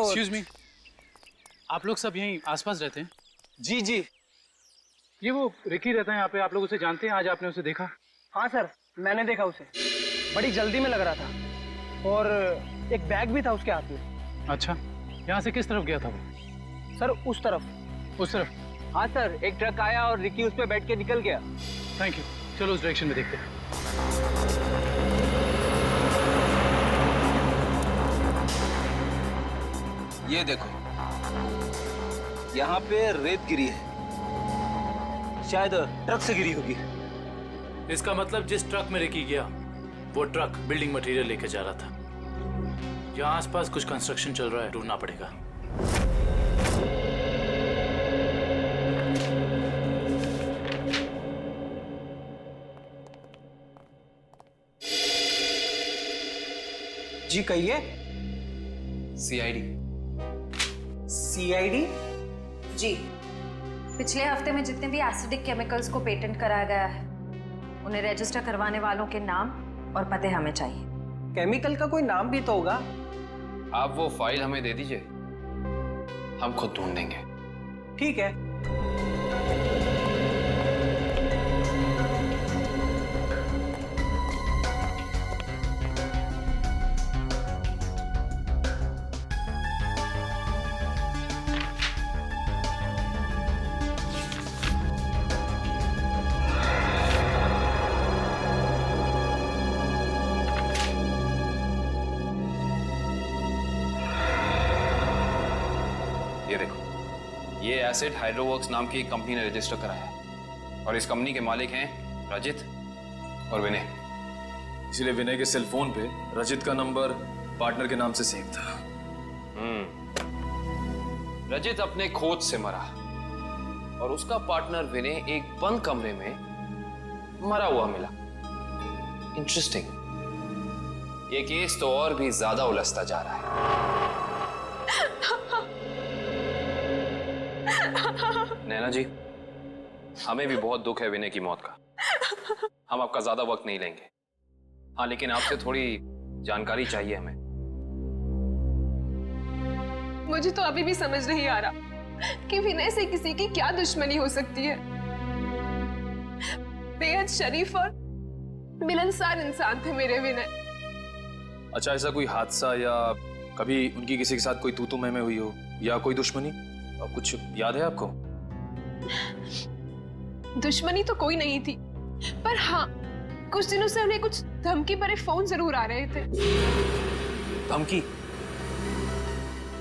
Excuse me, आप लोग सब यहीं आसपास रहते हैं? जी जी। ये वो रिकी रहता है यहाँ पे, आप लोग उसे जानते हैं? आज आपने उसे देखा? हाँ सर, मैंने देखा उसे। बड़ी जल्दी में लग रहा था और एक बैग भी था उसके हाथ में। अच्छा, यहाँ से किस तरफ गया था वो? सर उस तरफ। उस तरफ? हाँ सर, एक ट्रक आया और रिकी उस पे बैठ के निकल गया। थैंक यू, चलो उस डायरेक्शन में देखते हैं। ये देखो, यहाँ पे रेत गिरी है, शायद ट्रक से गिरी होगी। इसका मतलब जिस ट्रक में रिकी गया वो ट्रक बिल्डिंग मटेरियल लेके जा रहा था। यहाँ आसपास कुछ कंस्ट्रक्शन चल रहा है, ढूंढना पड़ेगा। जी कहिए। सीआईडी। सीआईडी? जी, पिछले हफ्ते में जितने भी एसिडिक केमिकल्स को पेटेंट कराया गया है उन्हें रजिस्टर करवाने वालों के नाम और पते हमें चाहिए। केमिकल का कोई नाम भी तो होगा। आप वो फाइल हमें दे दीजिए, हम खुद ढूंढ देंगे। ठीक है। ये देखो, ये एसिड हाइड्रोवर्क्स नाम की एक कंपनी ने रजिस्टर कराया है और इस कंपनी के मालिक हैं रजित और विनय। इसलिए विनय के सेल फोन पे रजित का नंबर पार्टनर के नाम से सेव था। रजित अपने खोज से मरा और उसका पार्टनर विनय एक बंद कमरे में मरा हुआ मिला। इंटरेस्टिंग। ये केस तो और भी ज्यादा उलझता जा रहा है। नैना जी, हमें भी बहुत दुख है विनय की मौत का। हम आपका ज्यादा वक्त नहीं लेंगे। हाँ, लेकिन आपसे थोड़ी जानकारी चाहिए हमें। मुझे तो अभी भी समझ नहीं आ रहा कि विनय से किसी की क्या दुश्मनी हो सकती है। बेहद शरीफ और मिलनसार इंसान थे मेरे विनय। अच्छा, ऐसा कोई हादसा या कभी उनकी किसी के साथ कोई तू मैं हुई हो या कोई दुश्मनी, कुछ याद है आपको? दुश्मनी तो कोई नहीं थी, पर हाँ, कुछ दिनों से उन्हें कुछ धमकी भरे फोन जरूर आ रहे थे। धमकी?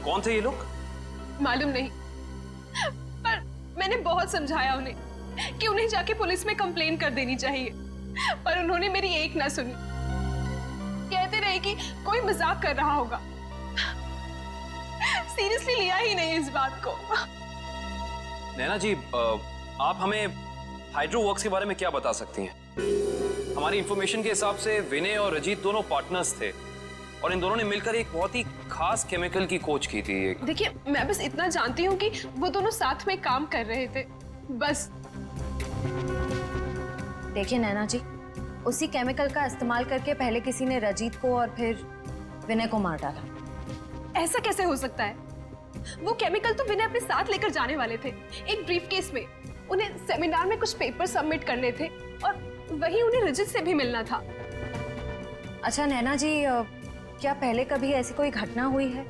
कौन थे ये लोग? मालूम नहीं, पर मैंने बहुत समझाया उन्हें कि उन्हें जाके पुलिस में कंप्लेन कर देनी चाहिए, पर उन्होंने मेरी एक ना सुनी। कहते रहे कि कोई मजाक कर रहा होगा। सीरियसली लिया ही नहीं इस बात को। नैना जी, आप हमें हाइड्रोवर्क्स के बारे में क्या बता सकती हैं? हमारी इंफॉर्मेशन के हिसाब से विनय और रजीत दोनों पार्टनर्स थे और इन दोनों ने मिलकर एक बहुत ही खास केमिकल की खोज की थी। देखिए, मैं बस इतना जानती हूँ कि वो दोनों साथ में काम कर रहे थे, बस। देखिए नैना जी, उसी केमिकल का इस्तेमाल करके पहले किसी ने रजीत को और फिर विनय को मार डाला। ऐसा कैसे हो सकता है? वो केमिकल तो विनय अपने साथ लेकर जाने वाले थे, एक ब्रीफकेस में। उन्हें सेमिनार में कुछ पेपर सबमिट करने थे और वहीं उन्हें रजित से भी मिलना था। अच्छा नैना जी, क्या पहले कभी ऐसी कोई घटना हुई है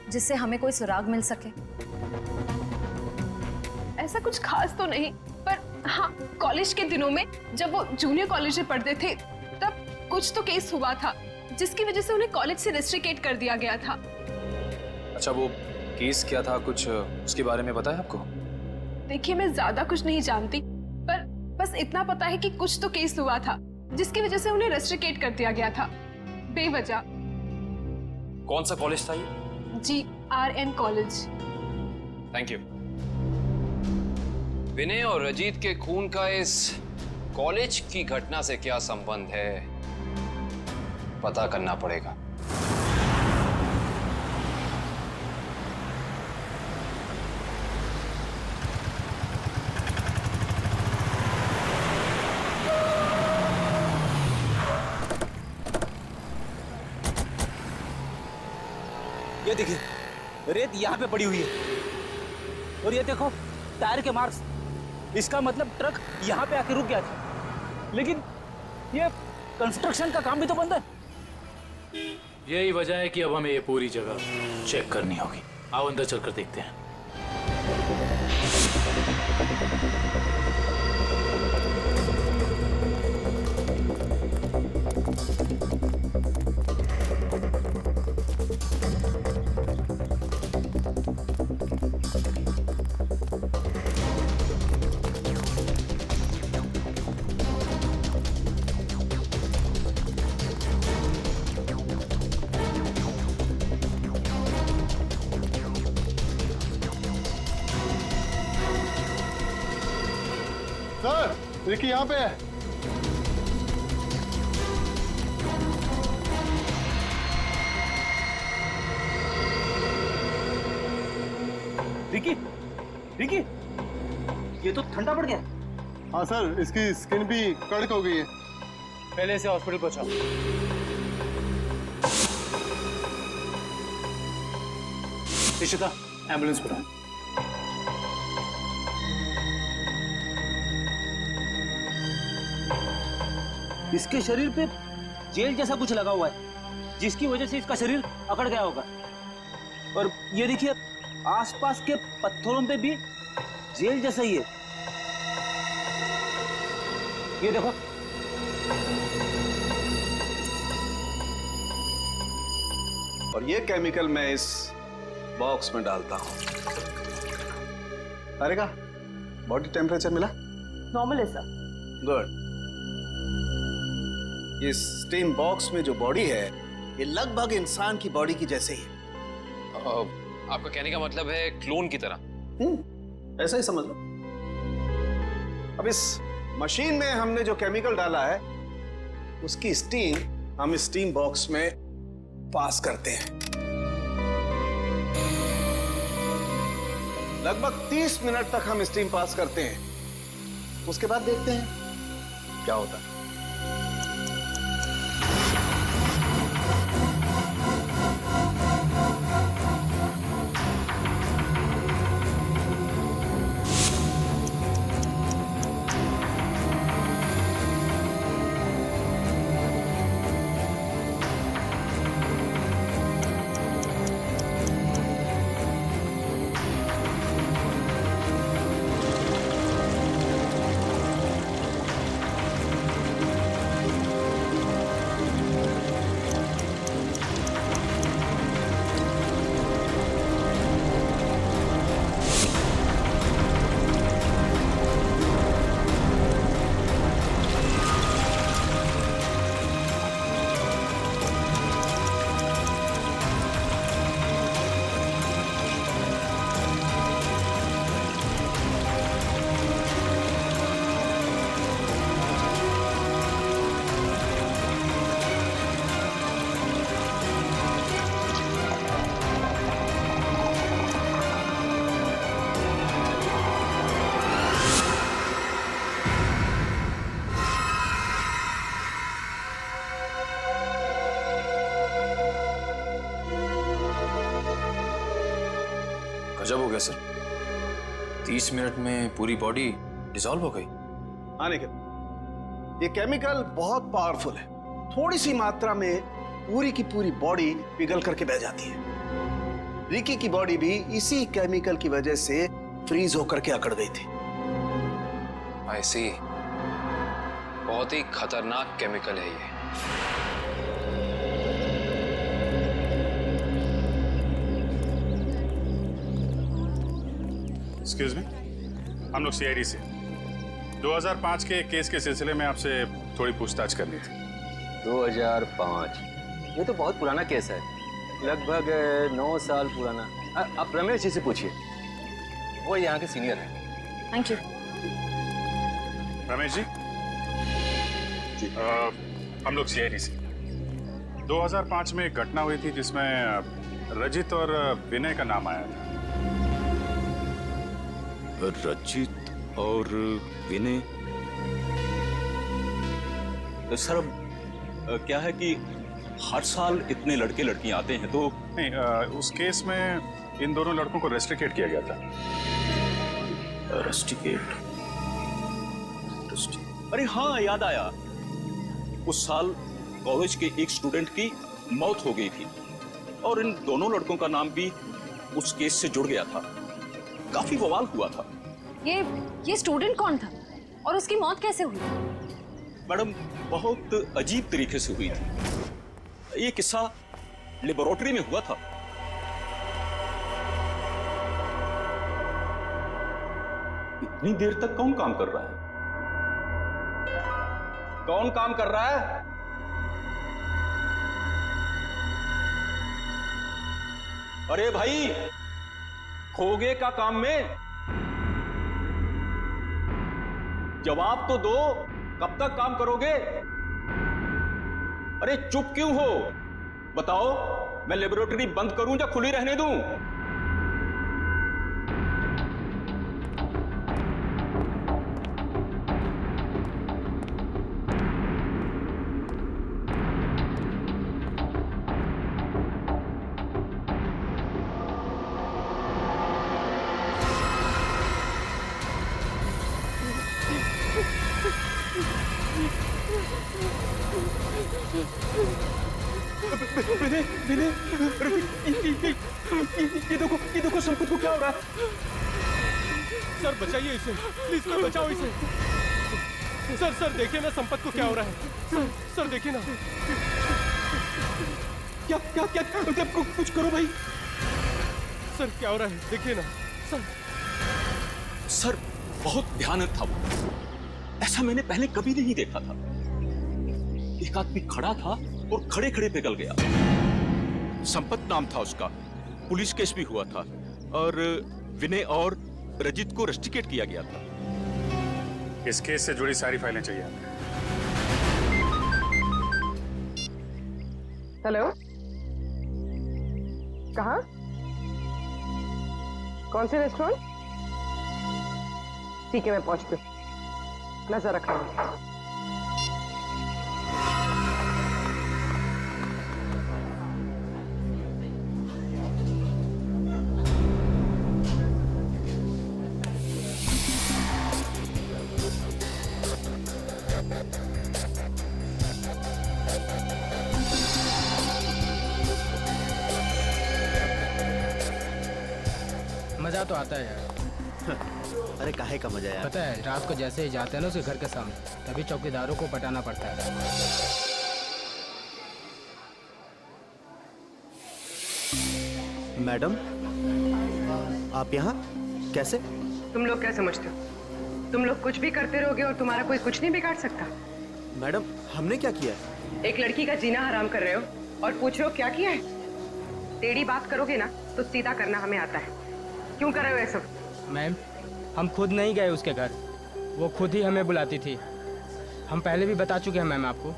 जिससे हमें कोई सुराग मिल सके? ऐसा कुछ खास तो नहीं, पर हाँ, कॉलेज के दिनों में जब वो जूनियर कॉलेज में पढ़ते थे तब कुछ तो केस हुआ था जिसकी वजह से उन्हें कॉलेज से रेस्ट्रिकेट कर दिया गया था। अच्छा, वो केस क्या था, कुछ उसके बारे में पता है आपको? देखिए, मैं ज्यादा कुछ नहीं जानती, पर बस इतना पता है कि कुछ तो केस हुआ था जिसकी वजह से उन्हें रेस्ट्रिकेट कर दिया गया था बेवजह। कौन सा कॉलेज था ये? GRN college. Thank you. Vinay और रजीत के खून का इस कॉलेज की घटना से क्या संबंध है, पता करना पड़ेगा। ये देखिए, रेत यहाँ पे पड़ी हुई है और ये देखो टायर के मार्क्स। इसका मतलब ट्रक यहाँ पे आके रुक गया था, लेकिन ये कंस्ट्रक्शन का काम भी तो बंद है। यही वजह है कि अब हमें ये पूरी जगह चेक करनी होगी। आओ अंदर चलकर देखते हैं। सर, रिकी यहाँ पे है। रिकी, रिकी, ये तो ठंडा पड़ गया। हाँ सर, इसकी स्किन भी कड़क हो गई है। पहले इसे हॉस्पिटल पहुंचाओ। इशिता, एम्बुलेंस बुलाओ। इसके शरीर पे जेल जैसा कुछ लगा हुआ है, जिसकी वजह से इसका शरीर अकड़ गया होगा। और ये देखिए आसपास के पत्थरों पे भी जेल जैसा ही है। ये देखो, और ये केमिकल मैं इस बॉक्स में डालता हूं। अरे का बॉडी टेम्परेचर मिला? नॉर्मल है सर। गुड। इस स्टीम बॉक्स में जो बॉडी है ये लगभग इंसान की बॉडी की जैसे ही है। आपका कहने का मतलब है क्लोन की तरह? ऐसा ही समझ लो। अब इस मशीन में हमने जो केमिकल डाला है उसकी स्टीम हम इस स्टीम बॉक्स में पास करते हैं। लगभग 30 मिनट तक हम स्टीम पास करते हैं। उसके बाद देखते हैं क्या होता है। गजब हो गया सर, 30 मिनट में पूरी बॉडी डिसॉल्व हो गई। हाँ निखिल, ये केमिकल बहुत पावरफुल है। थोड़ी सी मात्रा में पूरी की पूरी बॉडी पिघल करके बह जाती है। रिकी की बॉडी भी इसी केमिकल की वजह से फ्रीज होकर के अकड़ गई थी। आई सी, बहुत ही खतरनाक केमिकल है ये। एक्सक्यूज मी, हम लोग सीआईडी से 2005 के केस के सिलसिले में आपसे थोड़ी पूछताछ करनी थी। 2005? ये तो बहुत पुराना केस है, लगभग 9 साल पुराना। आप रमेश जी से पूछिए, वो यहाँ के सीनियर हैं। Thank you. रमेश जी, हम लोग सीआईडी से 2005 में एक घटना हुई थी जिसमें रजित और विनय का नाम आया था। रजित और विनय? सर क्या है कि हर साल इतने लड़के लड़कियां आते हैं तो नहीं, उस केस में इन दोनों लड़कों को रेस्ट्रिकेट किया गया था। रस्टिकेट। अरे हाँ, याद आया, उस साल कॉलेज के एक स्टूडेंट की मौत हो गई थी और इन दोनों लड़कों का नाम भी उस केस से जुड़ गया था। काफी बवाल हुआ था। ये स्टूडेंट कौन था और उसकी मौत कैसे हुई? मैडम, बहुत अजीब तरीके से हुई थी। ये किस्सा लेबोरेटरी में हुआ था। इतनी देर तक कौन काम कर रहा है? कौन काम कर रहा है? अरे भाई, खोगे का काम में जवाब तो दो, कब तक काम करोगे? अरे चुप क्यों हो? बताओ, मैं लेबोरेटरी बंद करूं या खुली रहने दूं? ये देखो संपत को क्या हो रहा है? सर बचाइए इसे, प्लीज सर बचाओ इसे। सर देखिए ना संपत को क्या हो रहा है। सर देखिए ना। क्या क्या क्या कुछ करो भाई। सर क्या हो रहा है, देखिए ना। सर बहुत भयानक था वो। ऐसा मैंने पहले कभी नहीं देखा था। एक आदमी खड़ा था और खड़े खड़े पिघल गया। संपत नाम था उसका, पुलिस केस भी हुआ था और विनय और रजित को रस्टिकेट किया गया था। इस केस से जुड़ी सारी फाइलें चाहिए। हेलो, कहाँ? कौन से रेस्टोरेंट? ठीक है, मैं पहुंचती हूँ, नजर रखना। मजा तो आता है यार। अरे काहे का मजा यार? पता है, रात को जैसे ही जाते हैं ना उसके घर के सामने, तभी चौकीदारों को पटाना पड़ता है। मैडम, आप यहाँ कैसे? तुम लोग क्या समझते हो? तुम लोग कुछ भी करते रहोगे और तुम्हारा कोई कुछ नहीं बिगाड़ सकता। मैडम, हमने क्या किया? एक लड़की का जीना हराम कर रहे हो और पूछ रहे हो क्या किया है? टेढ़ी बात करोगे ना तो सीधा करना हमें आता है। क्यों कर रहे हो ये सब? मैम, हम खुद नहीं गए उसके घर, वो खुद ही हमें बुलाती थी। हम पहले भी बता चुके हैं मैम आपको।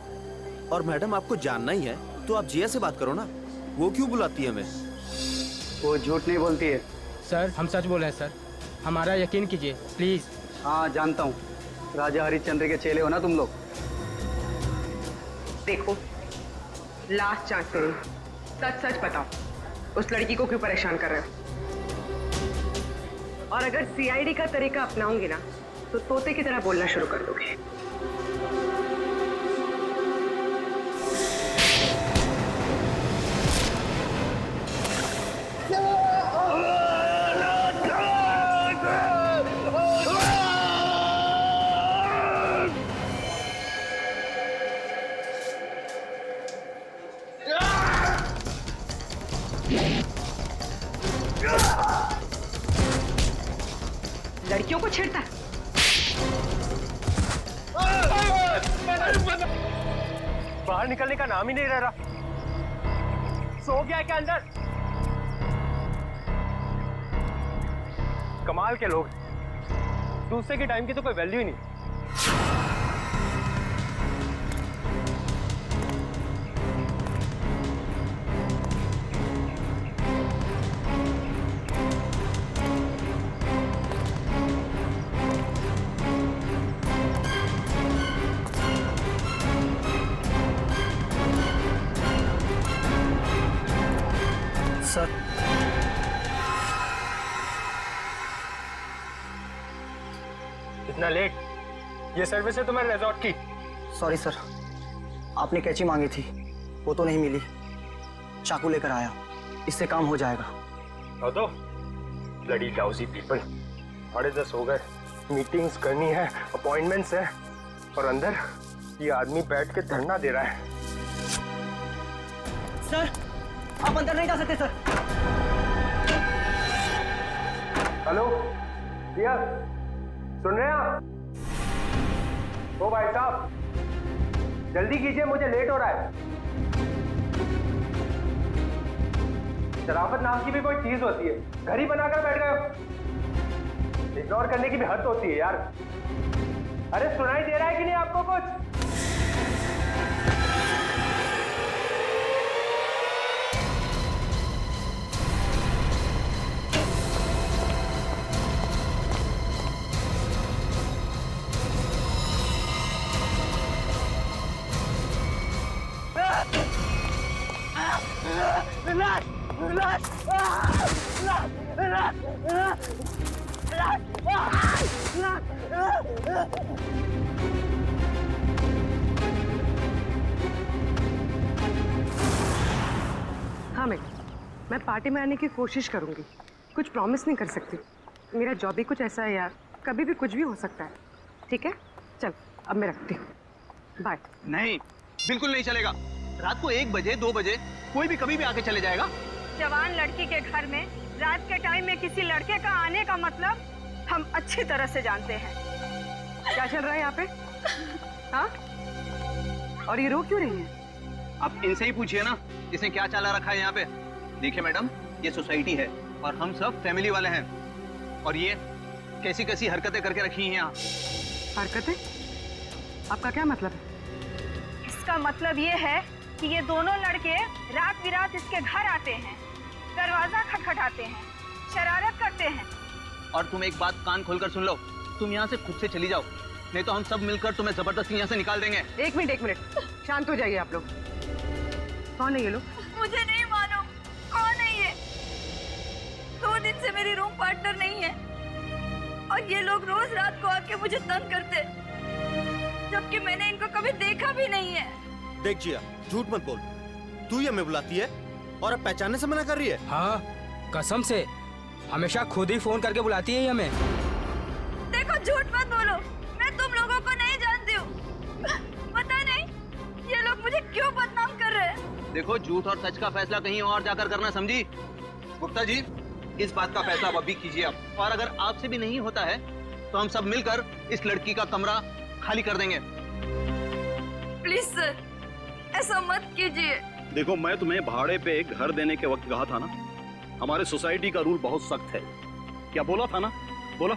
और मैडम, आपको जानना ही है तो आप जिया से बात करो ना, वो क्यों बुलाती है हमें? वो झूठ नहीं बोलती है। सर हम सच बोल रहे हैं सर, हमारा यकीन कीजिए प्लीज। हाँ जानता हूँ, राजा हरिश्चंद्र के चेले हो ना तुम लोग। देखो, लास्ट चांस है, सच सच बताओ, उस लड़की को क्यों परेशान कर रहे हो? और अगर सीआईडी का तरीका अपनाओगे ना तो तोते की तरह बोलना शुरू कर दोगे। लड़कियों को छेड़ता है। बाहर निकलने का नाम ही नहीं ले रहा। सो गया है क्या अंदर? कमाल के लोग, दूसरे के टाइम की तो कोई वैल्यू ही नहीं। सर इतना लेट? ये सर्विस है तुम्हारे रिजॉर्ट की? सॉरी सर, आपने कैची मांगी थी वो तो नहीं मिली, चाकू लेकर आया, इससे काम हो जाएगा। तो ब्लडी लाउजी पीपल, 10:30 हो गए, मीटिंग्स करनी है, अपॉइंटमेंट्स है, और अंदर ये आदमी बैठ के धरना दे रहा है। सर आप अंदर नहीं जा सकते सर। हेलो भैया, सुन रहे हैं आप? ओ भाई साहब, जल्दी कीजिए, मुझे लेट हो रहा है। शराफत नाम की भी कोई चीज होती है, घर ही बनाकर बैठ गए हो। इग्नोर करने की भी हद होती है यार। अरे सुनाई दे रहा है कि नहीं आपको कुछ? हाँ मैं पार्टी में आने की कोशिश करूंगी, कुछ प्रॉमिस नहीं कर सकती, मेरा जॉब ही कुछ ऐसा है यार, कभी भी कुछ भी हो सकता है। ठीक है चल अब मैं रखती हूँ, बाय। नहीं, बिल्कुल नहीं चलेगा। रात को 1 बजे 2 बजे कोई भी कभी भी आके चले जाएगा। जवान लड़की के घर में रात के टाइम में किसी लड़के का आने का मतलब हम अच्छी तरह से जानते हैं। क्या चल रहा है यहाँ पे? हाँ? और ये रो क्यों रही है? आप इनसे ही पूछिए ना, इसने क्या चाला रखा है यहाँ पे। देखिए मैडम, ये सोसाइटी है और हम सब फैमिली वाले हैं, और ये कैसी कैसी हरकतें करके रखी हैं यहाँ। हरकतें? आपका क्या मतलब है? इसका मतलब ये है कि ये दोनों लड़के रात बिरात इसके घर आते हैं, दरवाजा खटखटाते हैं, शरारत करते हैं। और तुम एक बात कान खोलकर सुन लो, तुम यहाँ से खुद से चली जाओ, नहीं तो हम सब मिलकर तुम्हें जबरदस्ती यहाँ से निकाल देंगे। एक मिनट, शांत हो जाइए आप लोग। कौन है ये लोग? मुझे नहीं मालूम कौन है ये। 2 दिन से मेरी रूम पार्टनर नहीं है, और ये लोग रोज रात को आके मुझे तंग करते, जबकि मैंने इनको कभी देखा भी नहीं है। देख जिया, झूठ मत बोल, तू ही हमें बुलाती है और अब पहचानने से मना कर रही है। हाँ कसम से, हमेशा खुद ही फोन करके बुलाती है हमें। देखो झूठ मत बोलो, मैं तुम लोगों को नहीं जानती हूँ। पता नहीं ये लोग मुझे क्यों बदनाम कर रहे हैं। देखो, झूठ और सच का फैसला कहीं और जाकर करना, समझी? गुप्ता जी, इस बात का फैसला अभी कीजिए आप, और अगर आपसे भी नहीं होता है तो हम सब मिलकर इस लड़की का कमरा खाली कर देंगे। प्लीज सर, ऐसा मत कीजिए। देखो, मैं तुम्हें भाड़े पे घर देने के वक्त कहा था ना, हमारे सोसाइटी का रूल बहुत सख्त है। क्या बोला था ना? बोला।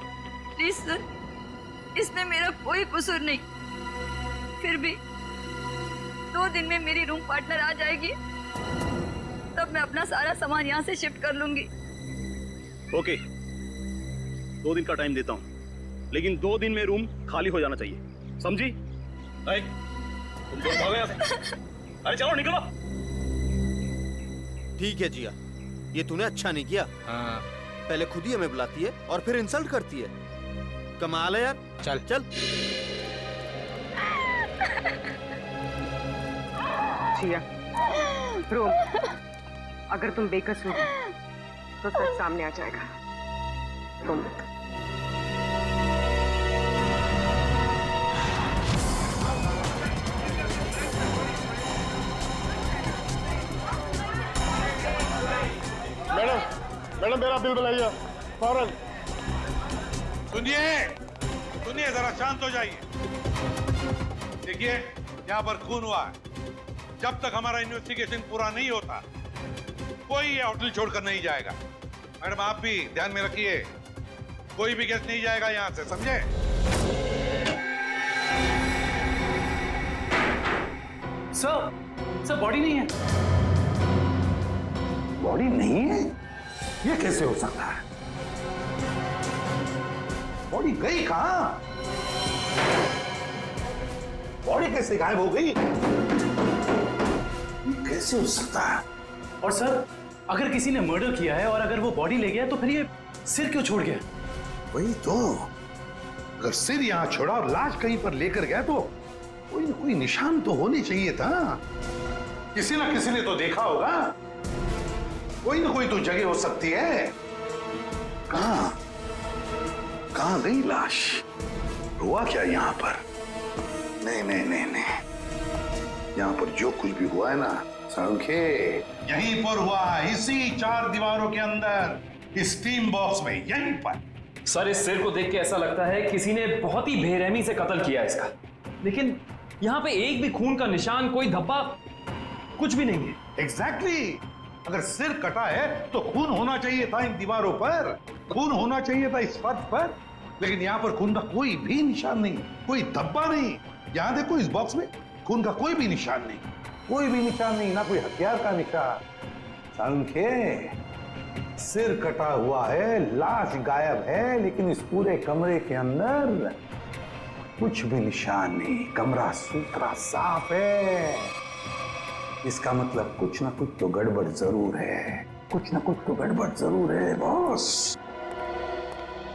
प्लीज सर, इसमें मेरा कोई कसूर नहीं, फिर भी 2 दिन में मेरी रूम पार्टनर आ जाएगी, तब मैं अपना सारा सामान यहाँ से शिफ्ट कर लूंगी। ओके, 2 दिन का टाइम देता हूँ, लेकिन 2 दिन में रूम खाली हो जाना चाहिए, समझी? तुम दोनों भागो यहाँ से। अरे चलो निकलो। ठीक है जिया, ये तूने अच्छा नहीं किया। हाँ। पहले खुद ही हमें बुलाती है और फिर इंसल्ट करती है। कमाल है यार। चल चल। जिया, रोम, अगर तुम बेकसूर हो तो सच सामने आ जाएगा। तुम मैडम मेरा बिल बनाइए फौरन। सुनिए जरा शांत हो जाइए। देखिए, यहाँ पर खून हुआ है, जब तक हमारा इन्वेस्टिगेशन पूरा नहीं होता कोई ये होटल छोड़कर नहीं जाएगा। मैडम आप भी ध्यान में रखिए, कोई भी गेस्ट नहीं जाएगा यहाँ से, समझे? सर बॉडी नहीं है। बॉडी नहीं है? ये कैसे हो सकता है? बॉडी गई कहां? बॉडी कैसे गायब हो गई? ये कैसे हो सकता है? और सर अगर किसी ने मर्डर किया है और अगर वो बॉडी ले गया तो फिर ये सिर क्यों छोड़ गया? वही तो, अगर सिर यहाँ छोड़ा और लाश कहीं पर लेकर गया तो कोई ना कोई निशान तो होने चाहिए था। किसी ना किसी ने तो देखा होगा, कोई ना कोई तो जगह हो सकती है। कहां गई लाश? हुआ क्या यहाँ पर? नहीं नहीं नहीं नहीं, यहाँ पर जो कुछ भी हुआ है ना सांखे, यहीं पर हुआ है, इसी 4 दीवारों के अंदर, इस टीम बॉक्स में, यहीं पर। सर इस सिर को देख के ऐसा लगता है किसी ने बहुत ही बेरहमी से कत्ल किया इसका, लेकिन यहाँ पे एक भी खून का निशान, कोई धब्बा, कुछ भी नहीं है। एग्जैक्टली, अगर सिर कटा है तो खून होना चाहिए था इन दीवारों पर, खून होना चाहिए था इस फर्श पर, लेकिन यहाँ पर खून का कोई भी निशान नहीं, कोई धब्बा नहीं। यहाँ देखो इस बॉक्स में खून का कोई भी निशान नहीं, कोई भी निशान नहीं, ना कोई हथियार का निशान। सांखे, सिर कटा हुआ है, लाश गायब है, लेकिन इस पूरे कमरे के अंदर कुछ भी निशान नहीं, कमरा सुथरा साफ है। इसका मतलब कुछ ना कुछ तो गड़बड़ जरूर है, कुछ ना कुछ तो गड़बड़ जरूर है बॉस।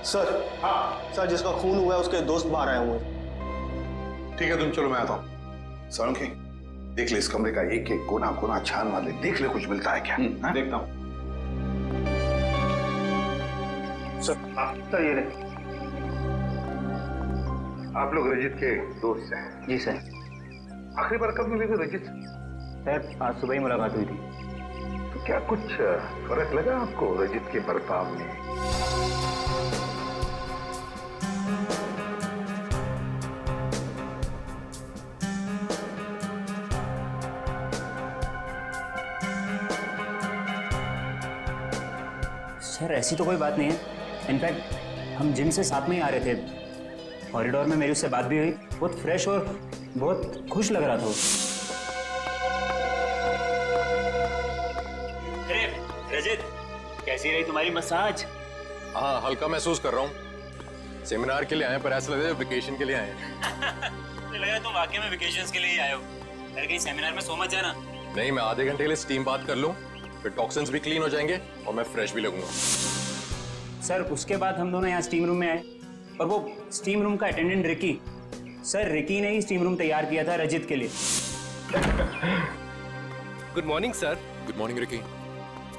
सर, हाँ सर, जिसका खून हुआ है उसके दोस्त बाहर आए हुए हैं। ठीक है, तुम चलो, मैं आता हूँ। सांखे, देख ले इस कमरे का एक एक कोना कोना छान वाले, देख ले कुछ मिलता है क्या। देखता हूँ। सर ये रहे, आप लोग रजित के दोस्त हैं? जी सर। आखिरी बार कब मिले थे रजित? सर आज सुबह ही मुलाकात हुई थी। तो क्या कुछ फर्क लगा आपको रजित के बर्ताव में? सर ऐसी तो कोई बात नहीं है, इनफैक्ट हम जिम से साथ में ही आ रहे थे, कॉरिडोर में मेरी उससे बात भी हुई, बहुत फ्रेश और बहुत खुश लग रहा था वो। अरे रजित, कैसी रही तुम्हारी मसाज? हाँ, हल्का महसूस कर रहा हूँ। सेमिनार के लिए आए पर ऐसा लग रहा है वेकेशन के लिए आए हैं। मुझे लगा तुम वाकई में वेकेशंस के लिए ही आए हो। अरे कहीं सेमिनार में सो मत जाना। नहीं, मैं आधे घंटे के लिए स्टीम बात कर लूँ, फिर टॉक्सिन्स भी क्लीन हो जाएंगे और मैं फ्रेश भी लगूंगा। सर उसके बाद हम दोनों यहाँ स्टीम रूम में आए और वो स्टीम रूम का अटेंडेंट रिकी, सर रिकी ने ही स्टीम रूम तैयार किया था रजित के लिए। Good morning sir. Good morning Ricky.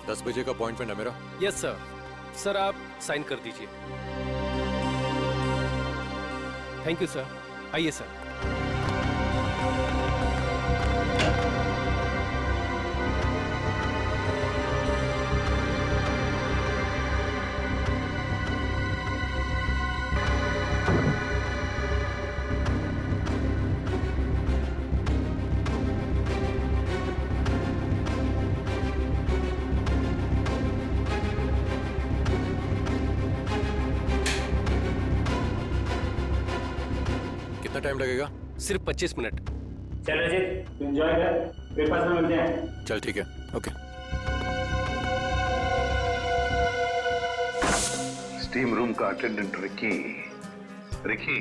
10 बजे का अपॉइंटमेंट है मेरा। Yes sir. सर आप साइन कर दीजिए। Thank you sir. आइए सर। कितना टाइम लगेगा? सिर्फ 25 मिनट। चल रजित, एंजॉय कर, ब्रेकफास्ट में मिलते हैं। चल ठीक है, ओके। स्टीम रूम का अटेंडेंट रिकी। रिकी,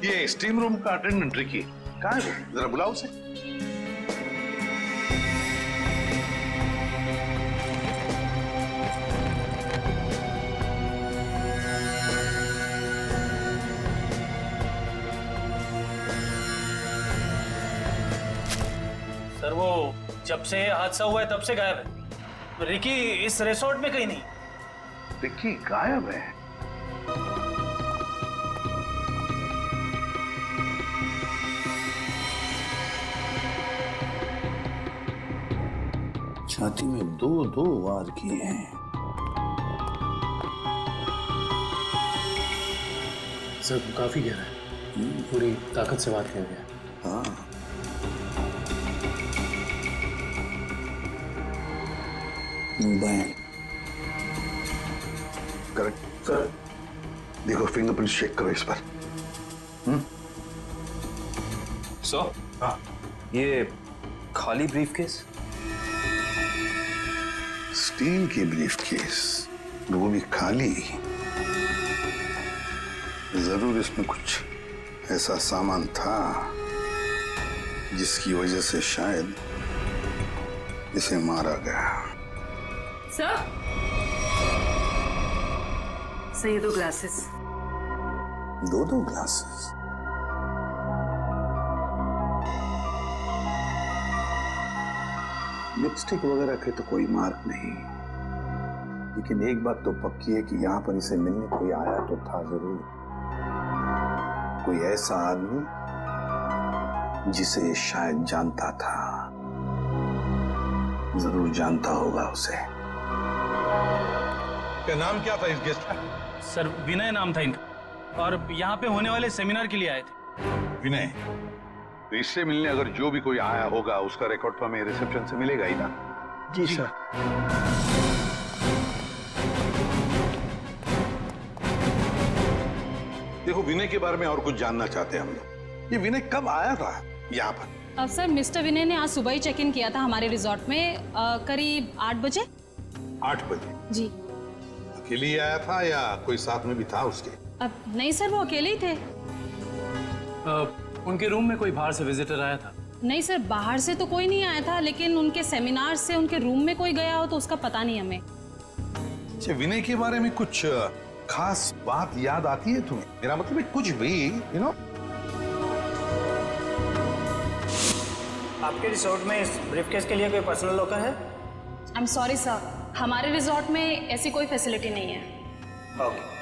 ये स्टीम रूम का अटेंडेंट रिकी कहाँ है? जरा बुलाओ उसे। सर वो जब से हादसा हुआ है तब से गायब है। रिकी इस रिसोर्ट में कहीं नहीं। रिकी गायब है? छाती में 2-2 वार किए हैं। सर काफी गहरा है, पूरी ताकत से वार किया गया। हाँ, करेक्ट सर। देखो फिंगरप्रिंट चेक करो इस पर। सर, हाँ, ये खाली ब्रीफकेस? स्टील की ब्रीफकेस, वो भी खाली। जरूर इसमें कुछ ऐसा सामान था जिसकी वजह से शायद इसे मारा गया। सर, ये 2 ग्लासेस। 2 ग्लासेस? लिपस्टिक वगैरह के तो कोई मार्क नहीं, लेकिन एक बात तो पक्की है कि यहाँ पर इसे मिलने कोई आया तो था जरूर। कोई ऐसा आदमी जिसे शायद जानता था, जरूर जानता होगा उसे। क्या नाम क्या था इस गेस्ट का? सर विनय नाम था इनका, और यहाँ पे होने वाले सेमिनार के लिए आए थे। विनय, तो इससे मिलने अगर जो भी कोई आया होगा उसका रिकॉर्ड तो हमें रिसेप्शन से मिलेगा ही ना? जी सर। देखो, विनय के बारे में और कुछ जानना चाहते हैं हम लोग। ये विनय कब आया था यहाँ पर? अब सर मिस्टर विनय ने आज सुबह ही चेक इन किया था हमारे रिजॉर्ट में, करीब 8 बजे। 8 बजे? जी। अकेले ही आया था या कोई साथ में भी था उसके? अब नहीं सर, वो अकेले ही थे। उनके रूम में कोई बाहर से विजिटर आया था? नहीं सर, बाहर से तो कोई नहीं आया था, लेकिन उनके सेमिनार से उनके रूम में कोई गया हो तो उसका पता नहीं हमें। अच्छा, विनय के बारे में कुछ खास बात याद आती है तुम्हें? मेरा मतलब है कुछ भी, यू नो? आपके रिसोर्ट में इस ब्रीफकेस के लिए कोई पर्सनल लॉकर है? आई एम सॉरी सर, हमारे रिजॉर्ट में ऐसी कोई फैसिलिटी नहीं है। ओके।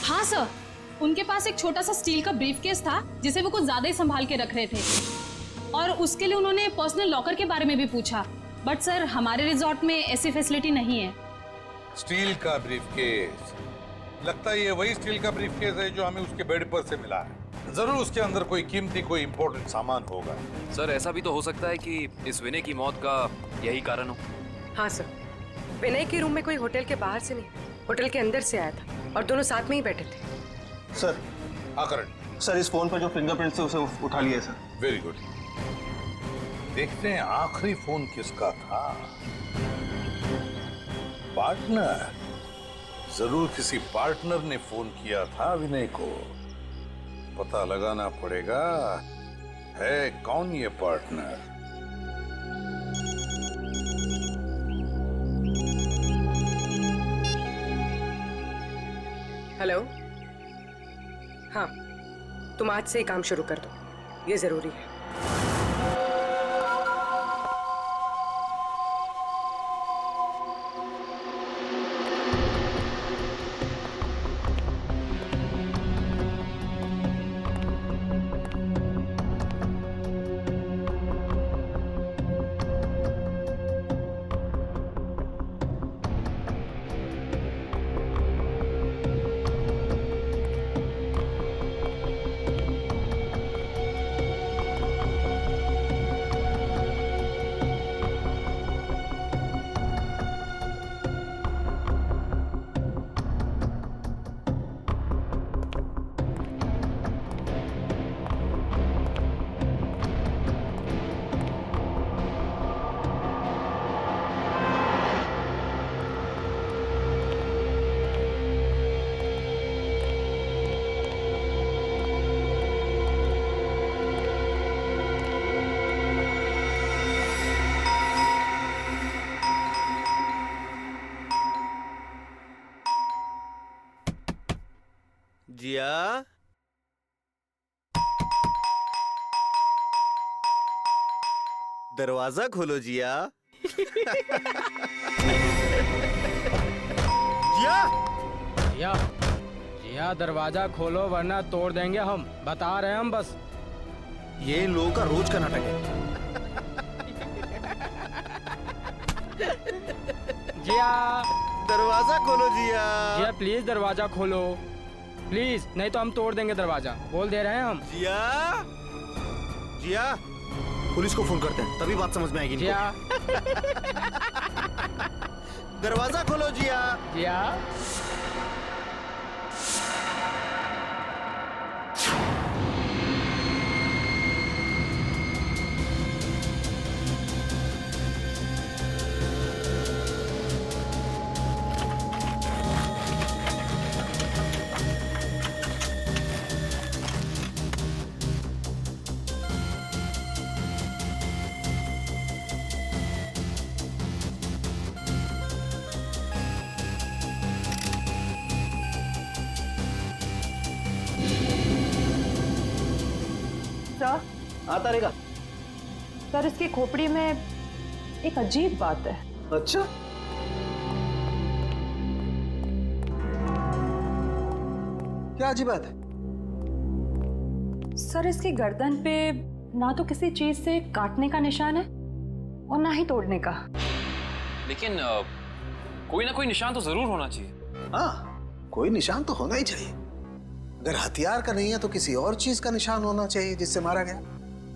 हाँ सर, उनके पास एक छोटा सा स्टील का ब्रीफकेस था जिसे वो कुछ ज्यादा ही संभाल के रख रहे थे, और उसके लिए उन्होंने पर्सनल लॉकर के बारे में भी पूछा, बट सर हमारे रिजॉर्ट में ऐसी फैसिलिटी नहीं है। स्टील का ब्रीफकेस? लगता है ये वही स्टील का ब्रीफकेस है जो हमें उसके बेड पर से मिला है। जरूर उसके अंदर कोई कीमती, कोई इंपॉर्टेंट सामान होगा। सर ऐसा भी तो हो सकता है कि इस विनय की मौत का यही कारण हो। हाँ सर, विनय के रूम में कोई होटल के बाहर से नहीं, होटल के अंदर से आया था, और दोनों साथ में ही बैठे थे। सर, करण, सर इस फोन पर जो फिंगरप्रिंट है उसे उठा लिया सर। Very good. देखते हैं आखिरी फोन किसका था। पार्टनर, जरूर किसी पार्टनर ने फोन किया था विनय को। पता लगाना पड़ेगा है कौन ये पार्टनर। हेलो, हाँ, तुम आज से ही काम शुरू कर दो, ये जरूरी है। जिया, दरवाजा खोलो जिया। जिया, जिया, जिया दरवाजा खोलो वरना तोड़ देंगे हम, बता रहे हैं हम बस। ये इन लोगों का रोज का नाटक है। जिया, दरवाजा खोलो जिया। जिया प्लीज दरवाजा खोलो प्लीज, नहीं तो हम तोड़ देंगे दरवाजा, बोल दे रहे हैं हम। जिया, जिया, पुलिस को फोन करते हैं तभी बात समझ में आएगी इनको। जिया, दरवाजा खोलो जिया। जिया, आता रहेगा। सर इसकी खोपड़ी में एक अजीब बात है। अच्छा, क्या अजीब बात है? सर इसकी गर्दन पे ना तो किसी चीज से काटने का निशान है और ना ही तोड़ने का। लेकिन कोई ना कोई निशान तो जरूर होना चाहिए। हाँ, कोई निशान तो होना ही चाहिए। अगर हथियार का नहीं है तो किसी और चीज का निशान होना चाहिए जिससे मारा गया।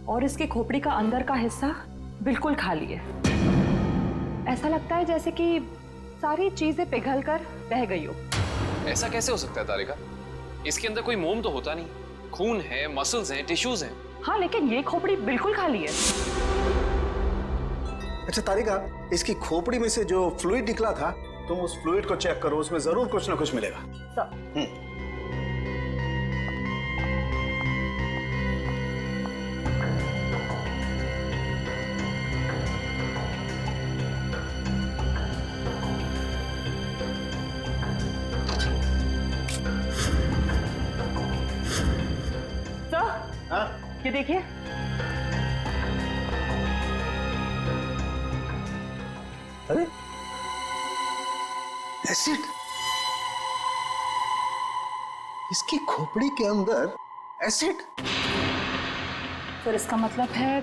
और इसकी खोपड़ी का अंदर का हिस्सा बिल्कुल खाली है। ऐसा लगता है जैसे कि सारी चीजें पिघल कर बह गई हो। ऐसा कैसे हो सकता है तारिका? इसके अंदर कोई मोम तो होता नहीं। खून है, मसल्स हैं, टिश्यूज हैं। हाँ, लेकिन ये खोपड़ी बिल्कुल खाली है। अच्छा तारिका, इसकी खोपड़ी में से जो फ्लूइड निकला था, तुम उस फ्लूइड को चेक करो, उसमें जरूर कुछ ना कुछ मिलेगा। सर ये देखिए, अरे एसिड, इसकी खोपड़ी के अंदर एसिड। सर इसका मतलब है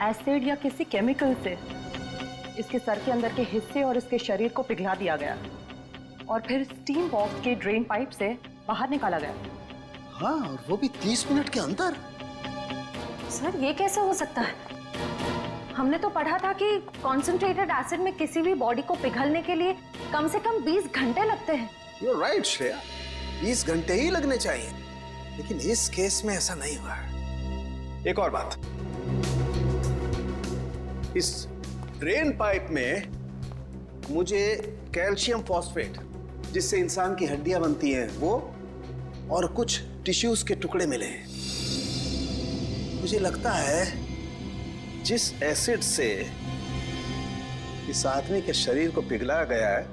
एसिड या किसी केमिकल से इसके सर के अंदर के हिस्से और इसके शरीर को पिघला दिया गया और फिर स्टीम बॉक्स के ड्रेन पाइप से बाहर निकाला गया। हाँ, और वो भी 30 मिनट के अंदर। सर ये कैसे हो सकता है? हमने तो पढ़ा था कि कॉन्सेंट्रेटेड एसिड में किसी भी बॉडी को पिघलने के लिए कम से कम 20 घंटे लगते हैं। You're right, श्रेया, 20 घंटे ही लगने चाहिए, लेकिन इस केस में ऐसा नहीं हुआ। एक और बात, इस ड्रेन पाइप में मुझे कैल्शियम फॉस्फेट, जिससे इंसान की हड्डियां बनती हैं, वो और कुछ टिश्यूज के टुकड़े मिले हैं। मुझे लगता है जिस एसिड से इस आदमी के शरीर को पिघलाया गया है,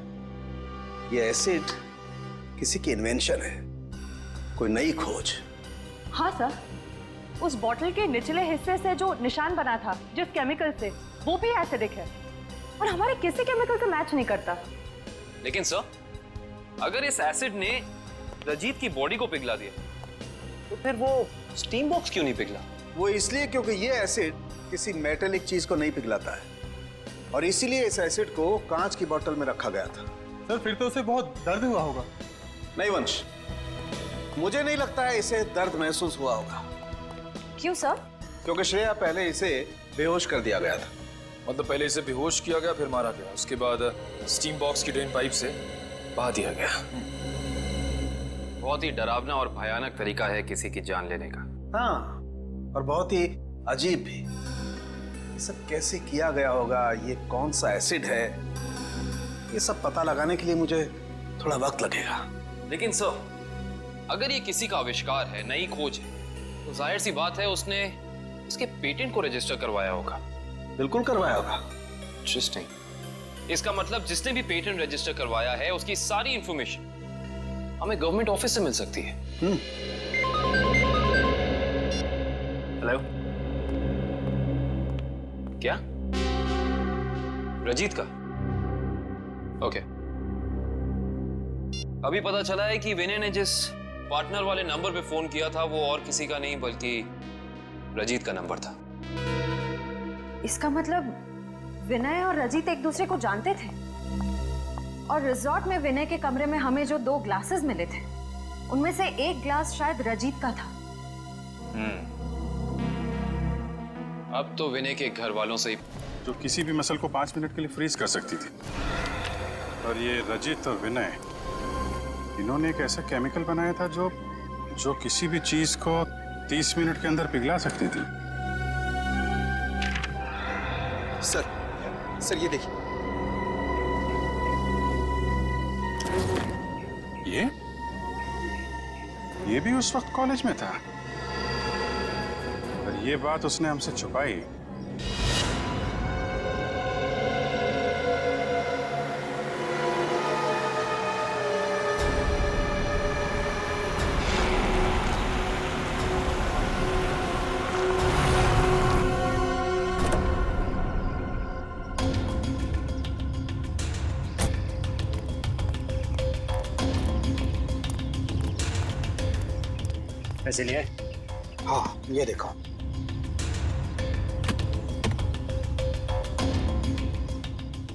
यह एसिड किसी की इन्वेंशन है, कोई नई खोज। हाँ सर, उस बॉटल के निचले हिस्से से जो निशान बना था जिस केमिकल से, वो भी एसिडिक है और हमारे किसी केमिकल से मैच नहीं करता। लेकिन सर, अगर इस एसिड ने रजीत की बॉडी को पिघला दिया, तो फिर वो स्टीम बॉक्स क्यों नहीं पिघला? वो इसलिए क्योंकि ये एसिड किसी मेटेलिक चीज को नहीं पिघलाता है, और इसीलिए इस एसिड को कांच की बोतल में रखा गया था। सर फिर तो उसे बहुत दर्द हुआ होगा। नहीं वंश, मुझे नहीं लगता है इसे दर्द महसूस हुआ होगा। क्यों सर? क्योंकि श्रेया पहले इसे बेहोश कर दिया गया था। मतलब पहले इसे बेहोश किया गया, फिर मारा गया, उसके बाद स्टीम बॉक्स की ड्रेन पाइप से बहा दिया गया। बहुत ही डरावना और भयानक तरीका है किसी की जान लेने का। हाँ, और बहुत ही अजीब भी। ये सब कैसे किया गया होगा, ये कौन सा एसिड है, ये सब पता लगाने के लिए मुझे थोड़ा वक्त लगेगा। लेकिन सर, अगर ये किसी का आविष्कार है, नई खोज है, तो जाहिर सी बात है उसने इसके पेटेंट को रजिस्टर करवाया होगा। बिल्कुल करवाया होगा। इंटरेस्टिंग। इसका मतलब जिसने भी पेटेंट रजिस्टर करवाया है, उसकी सारी इंफॉर्मेशन हमें गवर्नमेंट ऑफिस से मिल सकती है। हेलो, क्या? रजीत का? ओके। अभी पता चला है कि विनय ने जिस पार्टनर वाले नंबर पे फोन किया था, वो और किसी का नहीं बल्कि रजीत का नंबर था। इसका मतलब विनय और रजीत एक दूसरे को जानते थे, और रिजॉर्ट में विनय के कमरे में हमें जो 2 ग्लासेस मिले थे, उनमें से एक ग्लास शायद रजीत का था। अब तो विनय के घर वालों से ही, जो किसी भी मसल को 5 मिनट के लिए फ्रीज कर सकती थी, और ये रजित और विनय, इन्होंने एक ऐसा केमिकल बनाया था जो किसी भी चीज को 30 मिनट के अंदर पिघला सकती थी। सर ये देखिए। ये भी उस वक्त कॉलेज में था, और ये बात उसने हमसे छुपाई। पैसे लिए? हाँ, ये देखो।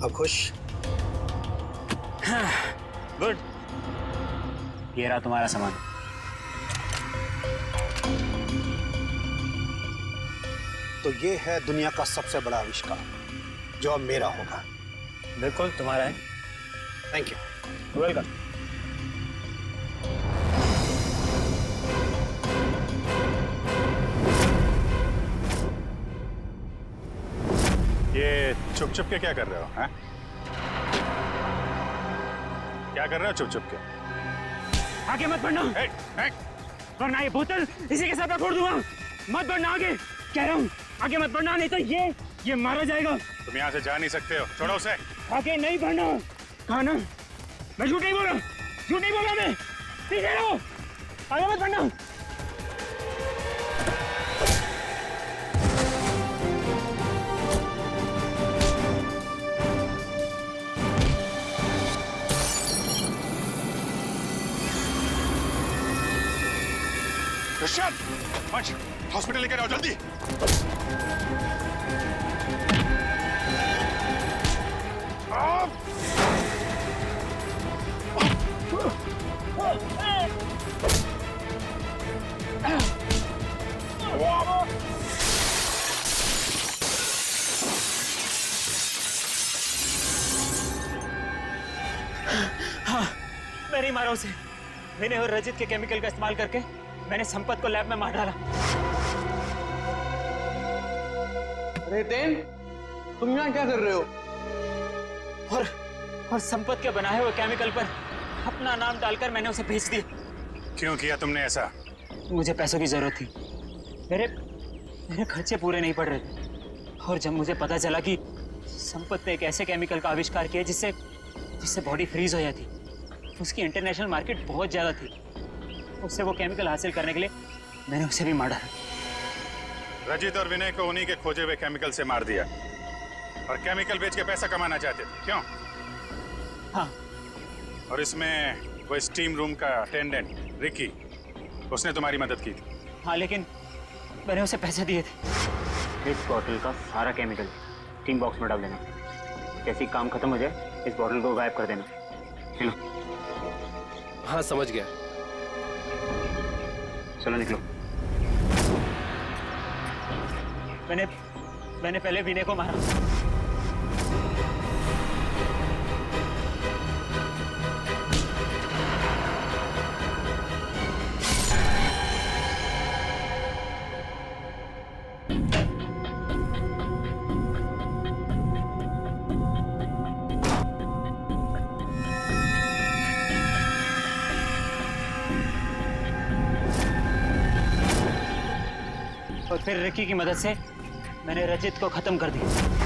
अब खुश? गुड। ये रहा तुम्हारा सामान। तो ये है दुनिया का सबसे बड़ा आविष्कार जो अब मेरा होगा। बिल्कुल तुम्हारा है। Thank you. वेलकम। ये छुप छुप के क्या कर रहे हो? हैं? क्या कर रहे हो छुप छुप के? आगे मत बढ़ना, वरना ये बोतल इसी के साथ मैं फोड़ दूंगा। मत बढ़ना आगे, कह रहा हूँ आगे मत बढ़ना, नहीं तो ये मारा जाएगा। तुम यहाँ से जा नहीं सकते हो, छोड़ो उसे। आगे नहीं बढ़ना। कहा ना, मैं झूठ नहीं बोला, झूठ नहीं बोला मैं। पीछे रहो, आगे मत बढ़ना। ऋषभ, हॉस्पिटल लेकर आओ जल्दी। हाँ, मैं नहीं मारा उसे। मैंने और रजित के केमिकल का इस्तेमाल करके मैंने संपत को लैब में मार डाला। रेतेन, तुम यहाँ क्या कर रहे हो? और संपत के बनाए हुए केमिकल पर अपना नाम डालकर मैंने उसे भेज दिया। क्यों किया तुमने ऐसा? मुझे पैसों की जरूरत थी। मेरे खर्चे पूरे नहीं पड़ रहे थे। और जब मुझे पता चला कि संपत ने एक ऐसे केमिकल का आविष्कार किया जिससे बॉडी फ्रीज हो जाती, उसकी इंटरनेशनल मार्केट बहुत ज्यादा थी। उससे वो केमिकल हासिल करने के लिए मैंने उसे भी मार डाला। रजित और विनय को उन्हीं के खोजे हुए केमिकल से मार दिया और केमिकल बेच के पैसा कमाना चाहते थे, क्यों? हाँ। और इसमें वो स्टीम रूम का अटेंडेंट रिकी, उसने तुम्हारी मदद की थी। हाँ, लेकिन मैंने उसे पैसे दिए थे। इस बॉटल का सारा केमिकल टीम बॉक्स में डाल देना। जैसे ही काम खत्म हो जाए इस बॉटल को गायब कर देना। चलो। हाँ, समझ गया। चलो निकलो। मैंने पहले विनय को मारा। और फिर रिकी की मदद से मैंने रजित को खत्म कर दिया।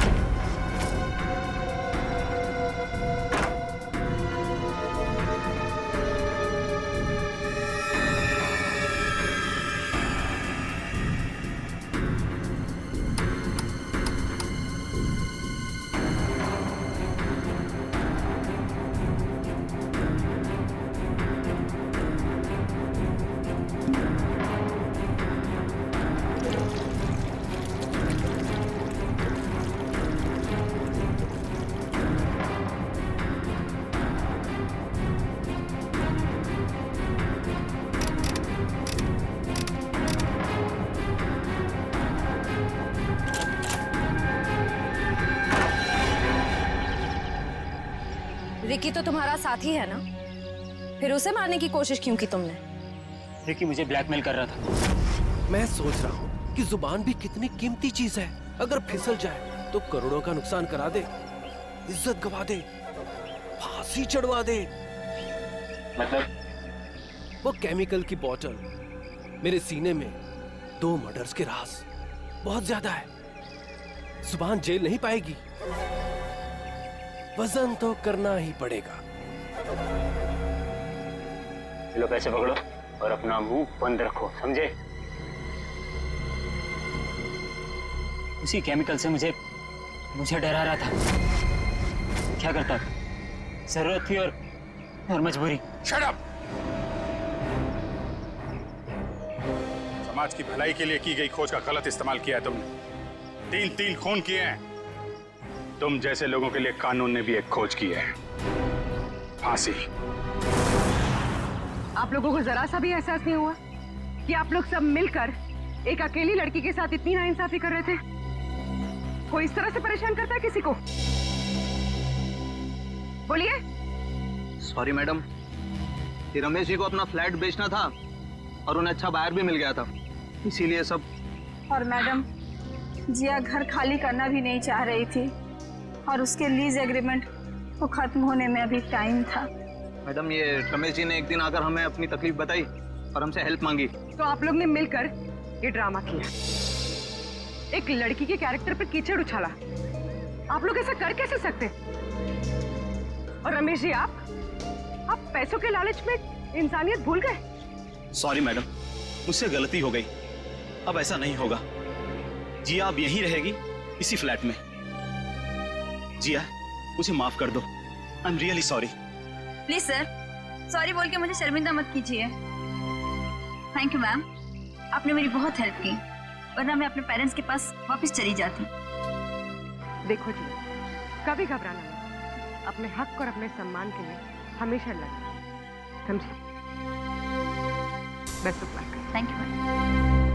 रिकी तो तुम्हारा साथी है ना, फिर उसे मारने की कोशिश क्यों की तुमने? रिकी मुझे ब्लैकमेल कर रहा था। मैं सोच रहा हूँ कि जुबान भी कितनी कीमती चीज है। अगर फिसल जाए तो करोड़ों का नुकसान करा दे, इज्जत गवा दे, फांसी चढ़वा दे। मतलब? वो केमिकल की बोतल मेरे सीने में 2 मर्डर्स के राज बहुत ज्यादा है। जुबान जेल नहीं पाएगी, वजन तो करना ही पड़ेगा। लो पैसे पकड़ो और अपना मुंह बंद रखो, समझे? उसी केमिकल से मुझे डरा रहा था। क्या करता? जरूरत थी और मजबूरी। Shut up! समाज की भलाई के लिए की गई खोज का गलत इस्तेमाल किया है तुमने। 3 खून किए हैं। तुम जैसे लोगों के लिए कानून ने भी एक खोज की है, फांसी। आप लोगों को जरा सा भी एहसास नहीं हुआ कि आप लोग सब मिलकर एक अकेली लड़की के साथ इतनी नाइंसाफी कर रहे थे? कोई इस तरह से परेशान करता है किसी को? बोलिए। सॉरी मैडम, ये रमेश जी को अपना फ्लैट बेचना था और उन्हें अच्छा बायर भी मिल गया था, इसीलिए सब। और मैडम, जिया घर खाली करना भी नहीं चाह रही थी और उसके लीज एग्रीमेंट को खत्म होने में अभी टाइम था। मैडम, ये रमेश जी ने एक दिन आकर हमें अपनी तकलीफ बताई और हमसे हेल्प मांगी। तो आप लोग ने मिलकर ये ड्रामा किया, एक लड़की के कैरेक्टर पर कीचड़ उछाला। आप लोग ऐसा कर कैसे सकते? और रमेश जी, आप पैसों के लालच में इंसानियत भूल गए। सॉरी मैडम, मुझसे गलती हो गई, अब ऐसा नहीं होगा। जिया अब यहीं रहेगी, इसी फ्लैट में। जिया, मुझे माफ कर दो, I am really sorry. Please sir, sorry बोल के मुझे शर्मिंदा मत कीजिए। थैंक यू मैम, आपने मेरी बहुत हेल्प की, वरना मैं अपने पेरेंट्स के पास वापस चली जाती। देखो जी, कभी घबराना नहीं, अपने हक और अपने सम्मान के लिए हमेशा लड़ना, समझे? Best of luck. Thank you ma'am.